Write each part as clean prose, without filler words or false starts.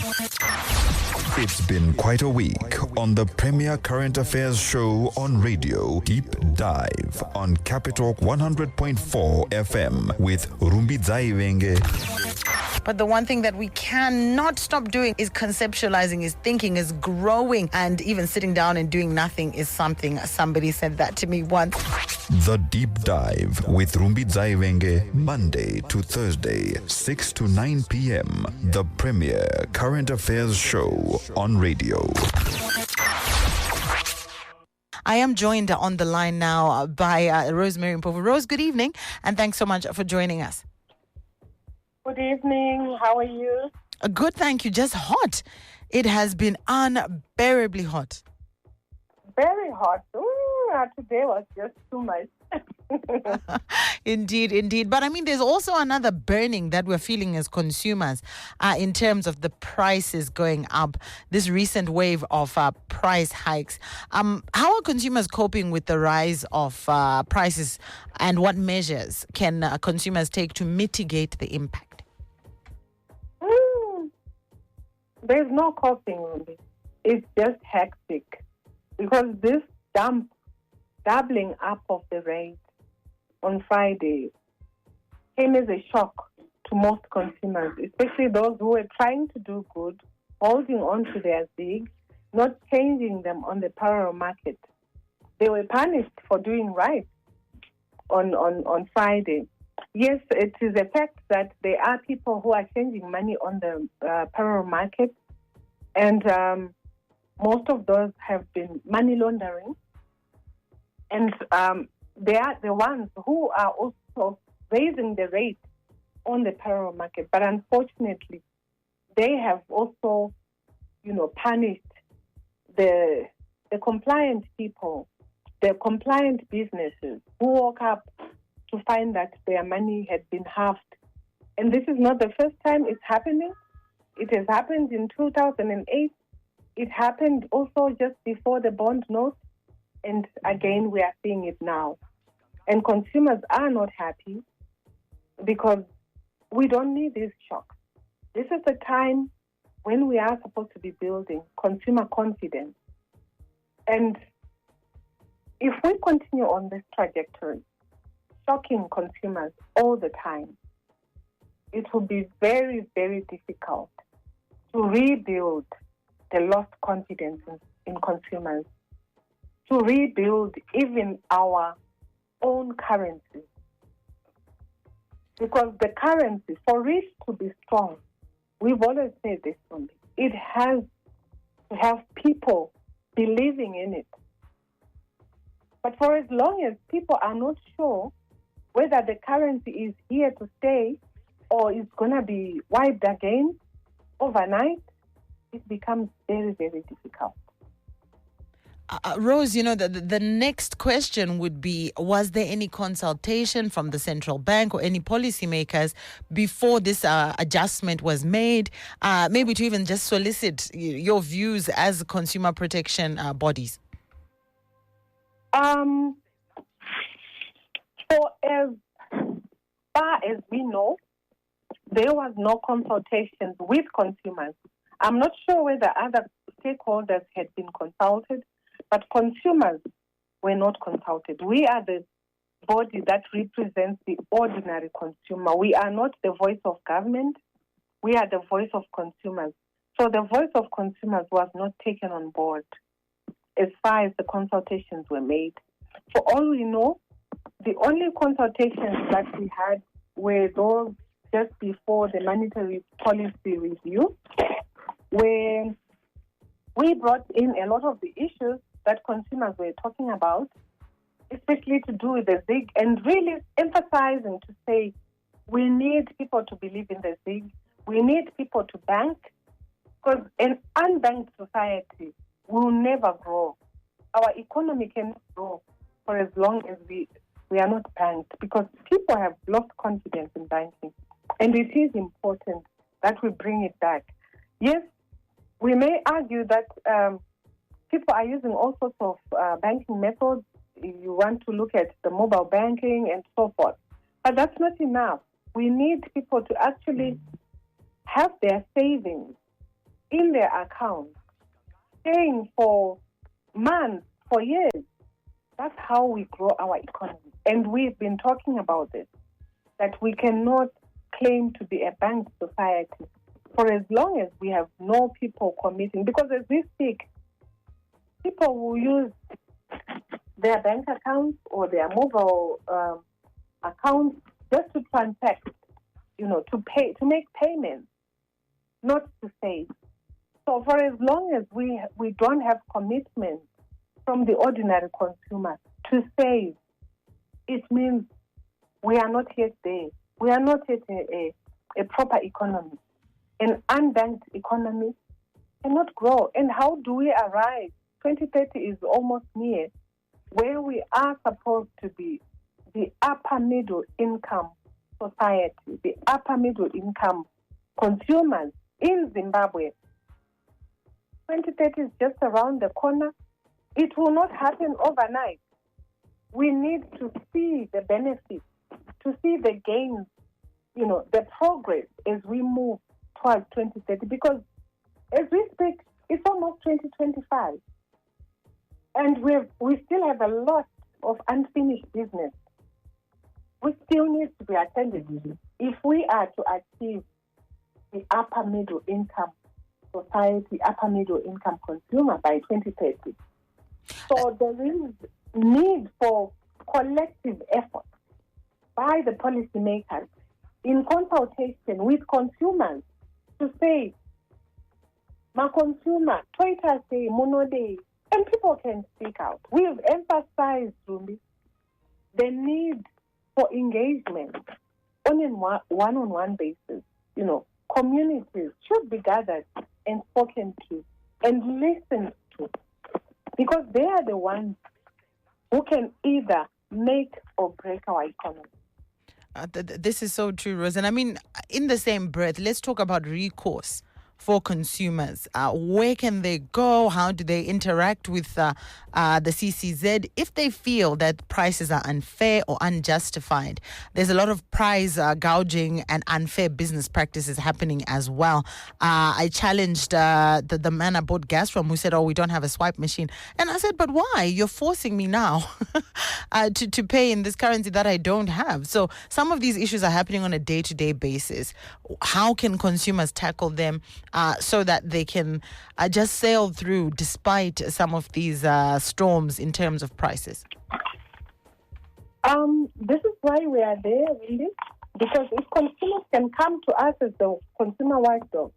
It's been quite a week on the premier current affairs show on radio, Deep Dive on Capitalk 100.4 FM with Rumbi Zaivenge. But the one thing that we cannot stop doing is conceptualizing, is thinking, is growing, and even sitting down and doing nothing is something. Somebody said that to me once. The Deep Dive with Rumbi Zaivenge, Monday to Thursday, 6 to 9 p.m. The premier current affairs show on radio. I am joined on the line now by Rosemary Mpofu. Rose, good evening, and thanks so much for joining us. Good evening. How are you? Good, thank you. Just hot. It has been unbearably hot. Very hot. Today was just too much. Indeed. But I mean, there's also another burning that we're feeling as consumers in terms of the prices going up, this recent wave of price hikes. How are consumers coping with the rise of prices, and what measures can consumers take to mitigate the impact? There's no coping really. It's just hectic because this doubling up of the rate on Friday came as a shock to most consumers, especially those who were trying to do good, holding on to their zig, not changing them on the parallel market. They were punished for doing right on Friday. Yes, it is a fact that there are people who are changing money on the parallel market, and most of those have been money laundering. And they are the ones who are also raising the rate on the parallel market. But unfortunately, they have also, punished the compliant people, the compliant businesses who woke up to find that their money had been halved. And this is not the first time it's happening. It has happened in 2008. It happened also just before the bond note. And again, we are seeing it now. And consumers are not happy because we don't need these shocks. This is the time when we are supposed to be building consumer confidence. And if we continue on this trajectory, shocking consumers all the time, it will be very, very difficult to rebuild the lost confidence in consumers, to rebuild even our own currency. Because the currency, for it to be strong, we've always said this one, it has to have people believing in it. But for as long as people are not sure whether the currency is here to stay or is going to be wiped again overnight, it becomes very, very difficult. Rose, the next question would be, was there any consultation from the central bank or any policymakers before this adjustment was made, maybe to even just solicit your views as consumer protection bodies? For as far as we know, there was no consultation with consumers. I'm not sure whether other stakeholders had been consulted, but consumers were not consulted. We are the body that represents the ordinary consumer. We are not the voice of government. We are the voice of consumers. So the voice of consumers was not taken on board as far as the consultations were made. For all we know, the only consultations that we had were those just before the monetary policy review, where we brought in a lot of the issues that consumers were talking about, especially to do with the ZIG, and really emphasizing to say we need people to believe in the ZIG, we need people to bank, because an unbanked society will never grow. Our economy cannot grow for as long as we are not banked, because people have lost confidence in banking. And it is important that we bring it back. Yes, we may argue that people are using all sorts of banking methods. You want to look at the mobile banking and so forth. But that's not enough. We need people to actually have their savings in their account, staying for months, for years. That's how we grow our economy. And we've been talking about this, that we cannot claim to be a bank society for as long as we have no people committing. Because as we speak, people will use their bank accounts or their mobile accounts just to transact, to pay, to make payments, not to save. So for as long as we don't have commitment from the ordinary consumer to save, it means we are not yet there. We are not yet a proper economy. An unbanked economy cannot grow. And how do we arrive? 2030 is almost near, where we are supposed to be the upper middle income society, the upper middle income consumers in Zimbabwe. 2030 is just around the corner. It will not happen overnight. We need to see the benefits, to see the gains, the progress as we move towards 2030. Because as we speak, it's almost 2025. And we still have a lot of unfinished business. We still need to be attended to if we are to achieve the upper middle income society, upper middle income consumer by 2030. So there is need for collective effort by the policymakers in consultation with consumers to say, my consumer, Twitter say, monode, and people can speak out. We've emphasized, Rumi, the need for engagement on a one-on-one basis. Communities should be gathered and spoken to and listened to, because they are the ones who can either make or break our economy. This is so true, Rose. And I mean, in the same breath, let's talk about recourse for consumers. Where can they go? How do they interact with the CCZ if they feel that prices are unfair or unjustified? There's a lot of price gouging and unfair business practices happening as well. I challenged the man I bought gas from, who said, we don't have a swipe machine. And I said, but why? You're forcing me now to pay in this currency that I don't have. So some of these issues are happening on a day-to-day basis. How can consumers tackle them so that they can just sail through despite some of these storms in terms of prices? This is why we are there, really, because if consumers can come to us as the consumer watchdog,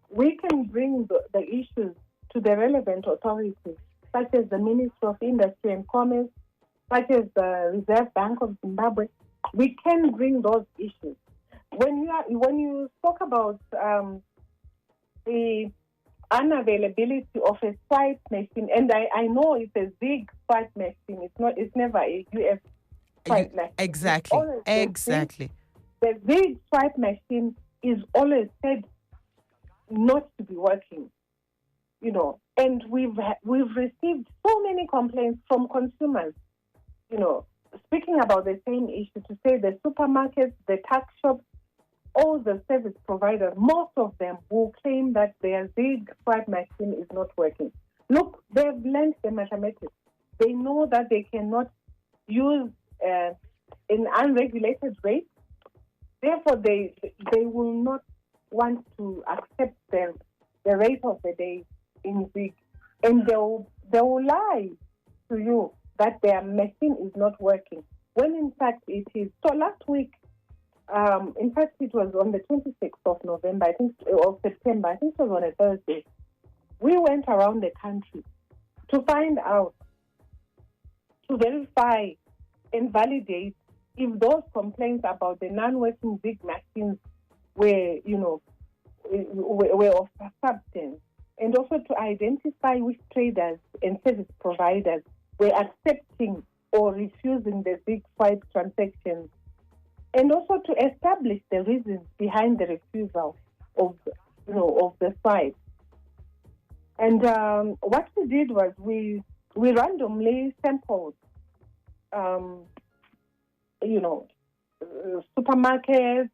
we can bring the issues to the relevant authorities, such as the Ministry of Industry and Commerce, such as the Reserve Bank of Zimbabwe. We can bring those issues. When you spoke about the unavailability of a swipe machine, and I know it's a big swipe machine. It's never a US swipe machine. Exactly. The big swipe machine is always said not to be working, and we've received so many complaints from consumers, speaking about the same issue, to say the supermarkets, the tax shops, all the service providers, most of them will claim that their big swipe machine is not working. Look, they've learned the mathematics. They know that they cannot use an unregulated rate. Therefore, they will not want to accept the rate of the day in big. And they will lie to you that their machine is not working, when in fact it is. So last week, in fact, it was on the 26th of November, of September, I think it was on a Thursday. We went around the country to find out, to verify and validate if those complaints about the non-working big machines were of substance, and also to identify which traders and service providers were accepting or refusing the big swipe transactions, and also to establish the reasons behind the refusal of the swipe. And what we did was we randomly sampled, supermarkets,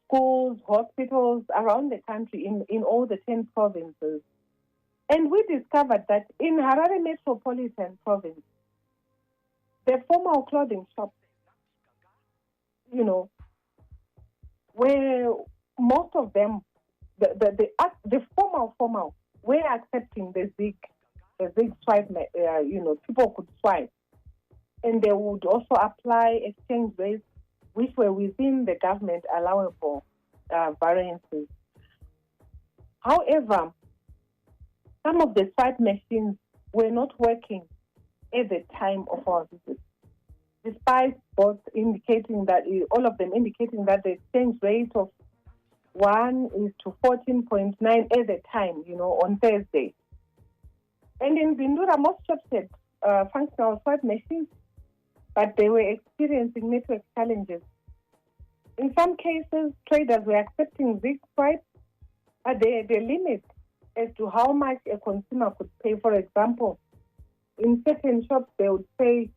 schools, hospitals around the country in all the 10 provinces. And we discovered that in Harare Metropolitan Province, the formal clothing shops, where most of them, the formal, were accepting the Zig swipe, people could swipe. And they would also apply exchange rates which were within the government allowable variances. However, some of the swipe machines were not working at the time of our visit, despite both indicating that, all of them indicating that the exchange rate of 1 is to 14.9 at the time, on Thursday. And in Bindura, most shops had functional swipe machines, but they were experiencing network challenges. In some cases, traders were accepting Zig swipe, but they had a limit as to how much a consumer could pay. For example, in certain shops, they would say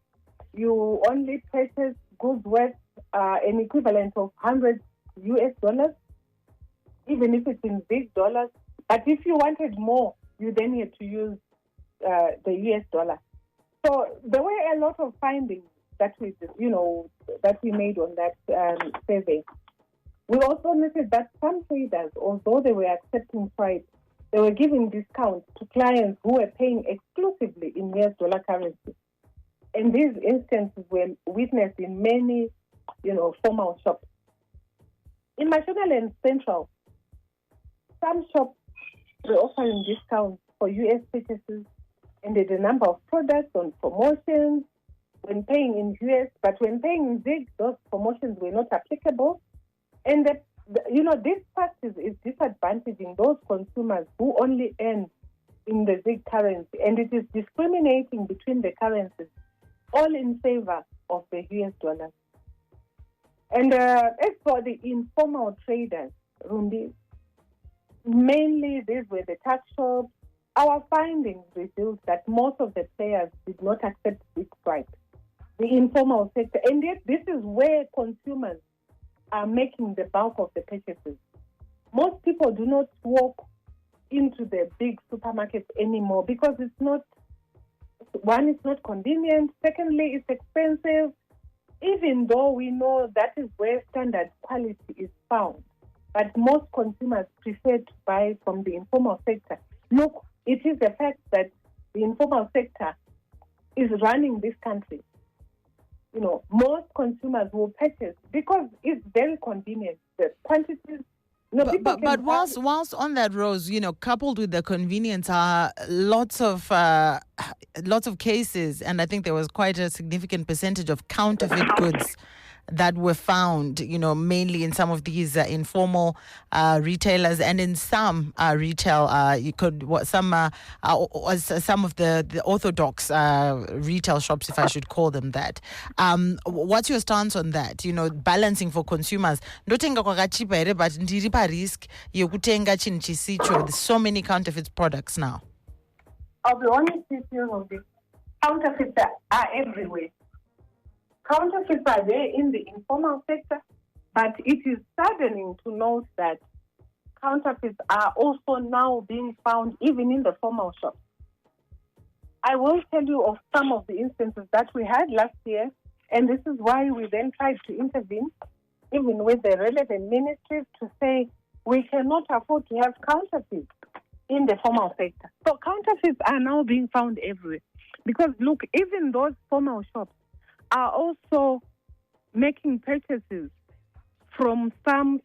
you only purchase goods worth an equivalent of $100 US, even if it's in Zig dollars. But if you wanted more, you then had to use the US dollar. So there were a lot of findings that we made on that survey. We also noted that some traders, although they were accepting swipe, they were giving discounts to clients who were paying exclusively in US dollar currency. And these instances were witnessed in many, formal shops. In Mashonaland Central, some shops were offering discounts for US purchases and had a number of products on promotions when paying in US, but when paying in Zig, those promotions were not applicable. And this practice is disadvantaging those consumers who only earn in the Zig currency, and it is discriminating between the currencies, all in favor of the US dollar. And as for the informal traders, Rumbi, mainly these were the tax shops. Our findings revealed that most of the players did not accept Zig swipe, the informal sector, and yet this is where consumers are making the bulk of the purchases. Most people do not walk into the big supermarkets anymore because it's not convenient. Secondly, it's expensive, even though we know that is where standard quality is found. But most consumers prefer to buy from the informal sector. Look, it is the fact that the informal sector is running this country. Most consumers will purchase because it's very convenient. The quantities. But whilst on that, Rose, coupled with the convenience are lots of cases, and I think there was quite a significant percentage of counterfeit goods that were found, mainly in some of these informal retailers, and in some retail, some of the orthodox retail shops, if I should call them that. What's your stance on that? Balancing for consumers. Ndotenga kwakachipa here, but ndiri pa risk yekutenga chinhu chisicho. There's so many counterfeit products now. I'll be honest with you, the counterfeits are everywhere. Counterfeits are there in the informal sector, but it is saddening to note that counterfeits are also now being found even in the formal shops. I will tell you of some of the instances that we had last year, and this is why we then tried to intervene, even with the relevant ministries, to say we cannot afford to have counterfeits in the formal sector. So counterfeits are now being found everywhere. Because look, even those formal shops are also making purchases from some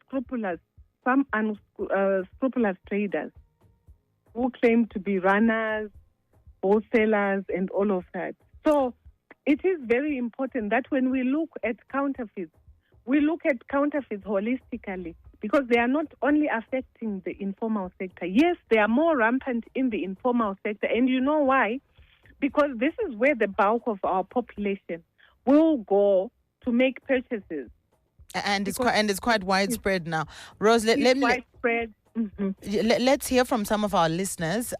unscrupulous traders who claim to be runners, wholesalers, and all of that. So it is very important that when we look at counterfeits, we look at counterfeits holistically, because they are not only affecting the informal sector. Yes, they are more rampant in the informal sector, and you know why? Because this is where the bulk of our population will go to make purchases. And it's quite widespread now. Rose, let me... widespread. Let's hear from some of our listeners,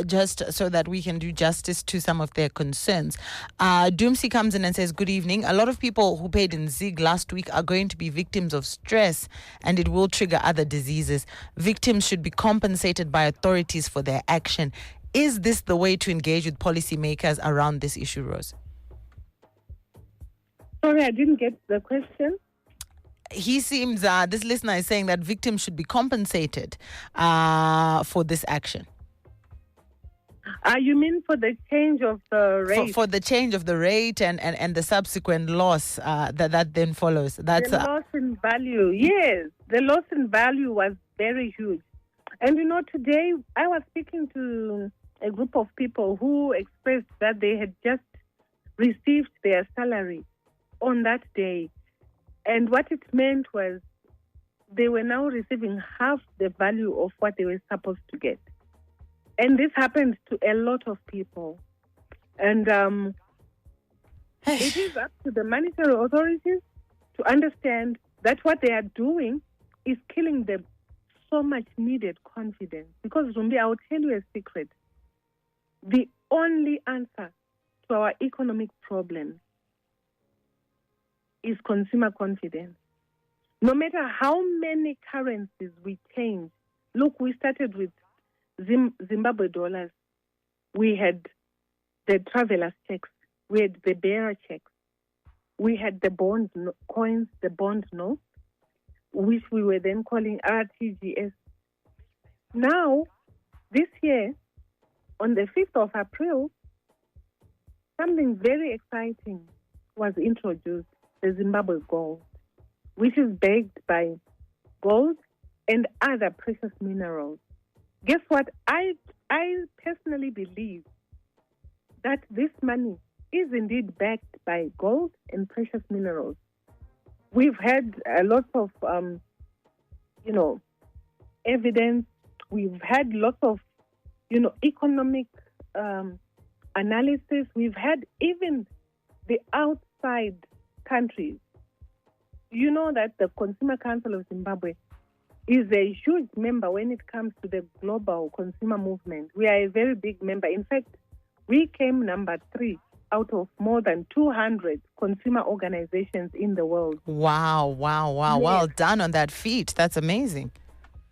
just so that we can do justice to some of their concerns. Doomsy comes in and says, good evening. A lot of people who paid in Zig last week are going to be victims of stress, and it will trigger other diseases. Victims should be compensated by authorities for their action. Is this the way to engage with policymakers around this issue, Rose? Sorry, I didn't get the question. He seems, this listener is saying that victims should be compensated for this action. You mean for the change of the rate? For the change of the rate and the subsequent loss that then follows. That's the loss in value. Yes, the loss in value was very huge. And today I was speaking to a group of people who expressed that they had just received their salary on that day. And what it meant was they were now receiving half the value of what they were supposed to get. And this happened to a lot of people. And it is up to the monetary authorities to understand that what they are doing is killing them so much needed confidence. Because, Rumbi, I will tell you a secret. The only answer to our economic problems is consumer confidence. No matter how many currencies we change, look, we started with Zimbabwe dollars. We had the traveler's checks. We had the bearer checks. We had the bond coins, the bond notes, which we were then calling RTGS. Now, this year, on the 5th of April, something very exciting was introduced. The Zimbabwe gold, which is backed by gold and other precious minerals. Guess what? I personally believe that this money is indeed backed by gold and precious minerals. We've had a lot of, evidence. We've had lots of, economic analysis. We've had even the outside countries. You know that the Consumer Council of Zimbabwe is a huge member when it comes to the global consumer movement. We are a very big member. In fact, we came number 3 out of more than 200 consumer organizations in the world. Wow. Yes. Well done on that feat. That's amazing.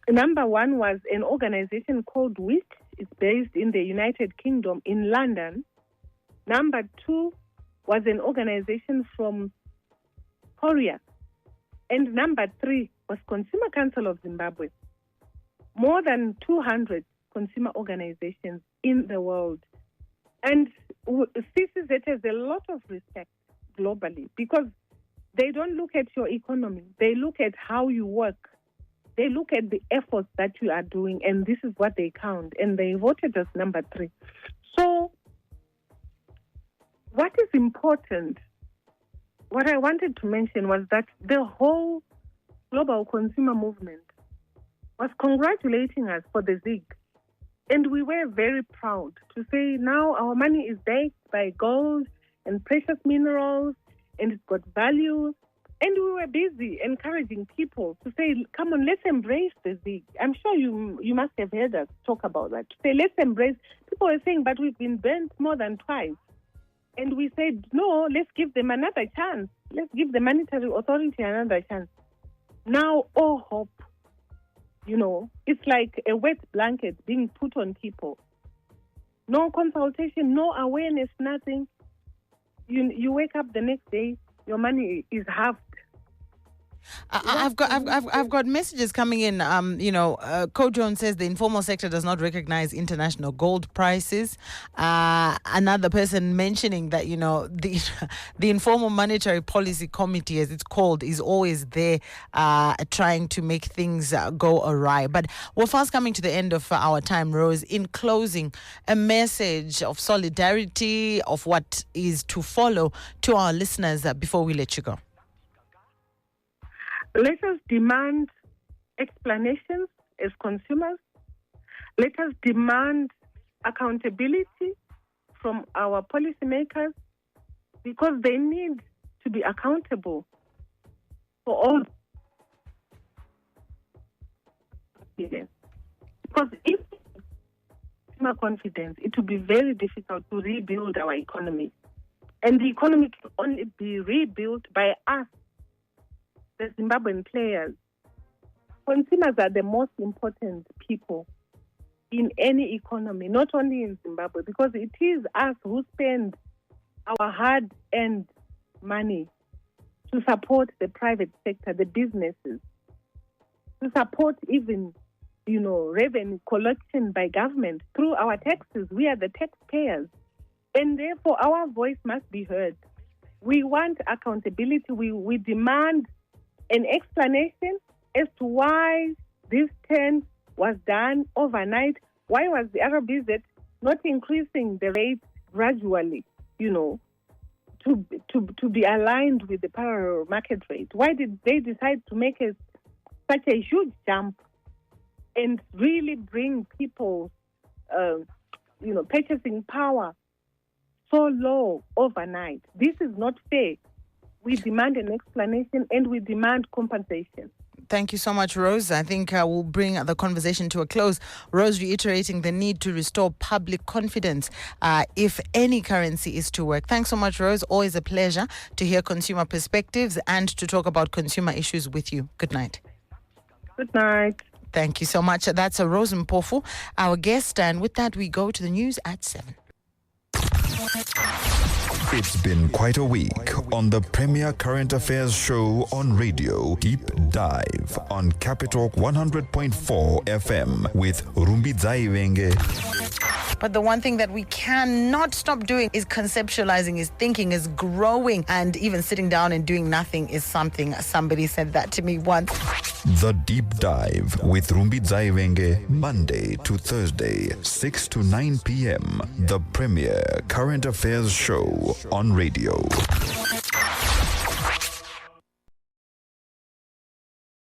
Number 1 was an organization called WIC. It's based in the United Kingdom in London. Number 2 was an organization from Korea. And number 3 was Consumer Council of Zimbabwe. More than 200 consumer organizations in the world. And CCZ has a lot of respect globally because they don't look at your economy. They look at how you work. They look at the efforts that you are doing, and this is what they count. And they voted as number 3. So what is important, what I wanted to mention was that the whole global consumer movement was congratulating us for the ZIG. And we were very proud to say now our money is backed by gold and precious minerals and it's got value. And we were busy encouraging people to say, come on, let's embrace the ZIG. I'm sure you must have heard us talk about that. To say, let's embrace. People were saying, but we've been burnt more than twice. And we said, no, let's give them another chance. Let's give the monetary authority another chance. Now, all hope, it's like a wet blanket being put on people. No consultation, no awareness, nothing. You wake up the next day, your money is halved. I've got messages coming in. Co Jones says the informal sector does not recognize international gold prices. Another person mentioning that the informal monetary policy committee, as it's called, is always there trying to make things go awry. But we're fast coming to the end of our time, Rose. In closing, a message of solidarity of what is to follow to our listeners before we let you go. Let us demand explanations as consumers. Let us demand accountability from our policymakers because they need to be accountable for all. confidence. Because if consumer confidence, it will be very difficult to rebuild our economy. And the economy can only be rebuilt by us, the Zimbabwean players. Consumers are the most important people in any economy, not only in Zimbabwe, because it is us who spend our hard-earned money to support the private sector, the businesses, to support even, revenue collection by government through our taxes. We are the taxpayers. And therefore, our voice must be heard. We want accountability. We demand an explanation as to why this turn was done overnight. Why was the RBZ not increasing the rate gradually, to be aligned with the parallel market rate? Why did they decide to make such a huge jump and really bring people's, purchasing power so low overnight? This is not fair. We demand an explanation and we demand compensation. Thank you so much, Rose. I think we'll bring the conversation to a close. Rose reiterating the need to restore public confidence if any currency is to work. Thanks so much, Rose. Always a pleasure to hear consumer perspectives and to talk about consumer issues with you. Good night. Good night. Thank you so much. That's Rose Mpofu, our guest. And with that, we go to the news at 7. It's been quite a week on the premier current affairs show on radio, Deep Dive on Capitalk 100.4 FM with Rumbi Zaivenge. But the one thing that we cannot stop doing is conceptualizing, is thinking, is growing, and even sitting down and doing nothing is something. Somebody said that to me once. The Deep Dive with Rumbi Zaivenge, Monday to Thursday, 6 to 9 p.m. The premier current affairs show on radio.